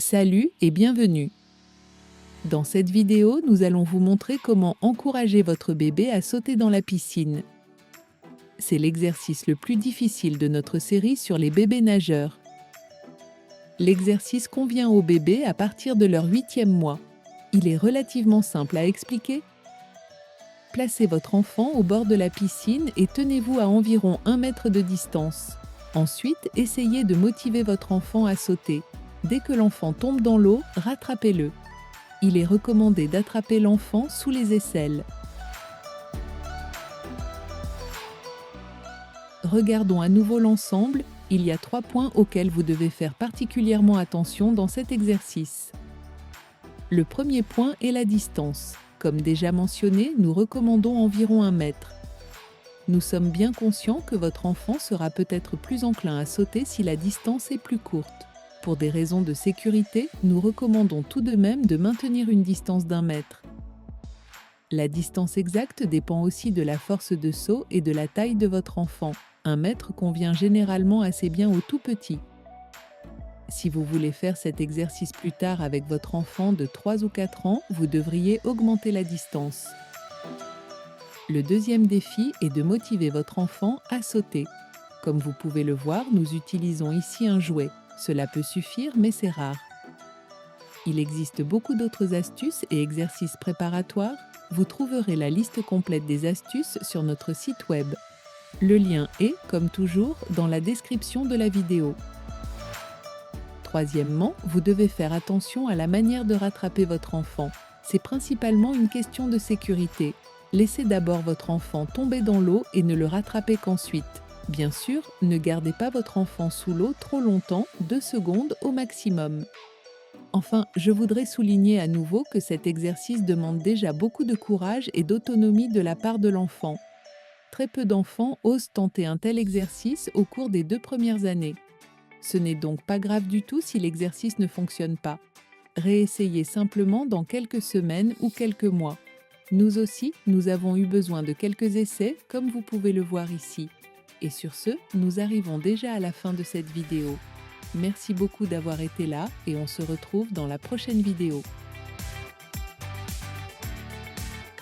Salut et bienvenue. Dans cette vidéo, nous allons vous montrer comment encourager votre bébé à sauter dans la piscine. C'est l'exercice le plus difficile de notre série sur les bébés nageurs. L'exercice convient aux bébés à partir de leur 8e mois. Il est relativement simple à expliquer. Placez votre enfant au bord de la piscine et tenez-vous à environ 1 mètre de distance. Ensuite, essayez de motiver votre enfant à sauter. Dès que l'enfant tombe dans l'eau, rattrapez-le. Il est recommandé d'attraper l'enfant sous les aisselles. Regardons à nouveau l'ensemble. Il y a 3 points auxquels vous devez faire particulièrement attention dans cet exercice. Le premier point est la distance. Comme déjà mentionné, nous recommandons environ 1 mètre. Nous sommes bien conscients que votre enfant sera peut-être plus enclin à sauter si la distance est plus courte. Pour des raisons de sécurité, nous recommandons tout de même de maintenir une distance d'1 mètre. La distance exacte dépend aussi de la force de saut et de la taille de votre enfant. 1 mètre convient généralement assez bien aux tout petits. Si vous voulez faire cet exercice plus tard avec votre enfant de 3 ou 4 ans, vous devriez augmenter la distance. Le deuxième défi est de motiver votre enfant à sauter. Comme vous pouvez le voir, nous utilisons ici un jouet. Cela peut suffire, mais c'est rare. Il existe beaucoup d'autres astuces et exercices préparatoires. Vous trouverez la liste complète des astuces sur notre site web. Le lien est, comme toujours, dans la description de la vidéo. Troisièmement, vous devez faire attention à la manière de rattraper votre enfant. C'est principalement une question de sécurité. Laissez d'abord votre enfant tomber dans l'eau et ne le rattrapez qu'ensuite. Bien sûr, ne gardez pas votre enfant sous l'eau trop longtemps, 2 secondes au maximum. Enfin, je voudrais souligner à nouveau que cet exercice demande déjà beaucoup de courage et d'autonomie de la part de l'enfant. Très peu d'enfants osent tenter un tel exercice au cours des 2 premières années. Ce n'est donc pas grave du tout si l'exercice ne fonctionne pas. Réessayez simplement dans quelques semaines ou quelques mois. Nous aussi, nous avons eu besoin de quelques essais, comme vous pouvez le voir ici. Et sur ce, nous arrivons déjà à la fin de cette vidéo. Merci beaucoup d'avoir été là et on se retrouve dans la prochaine vidéo.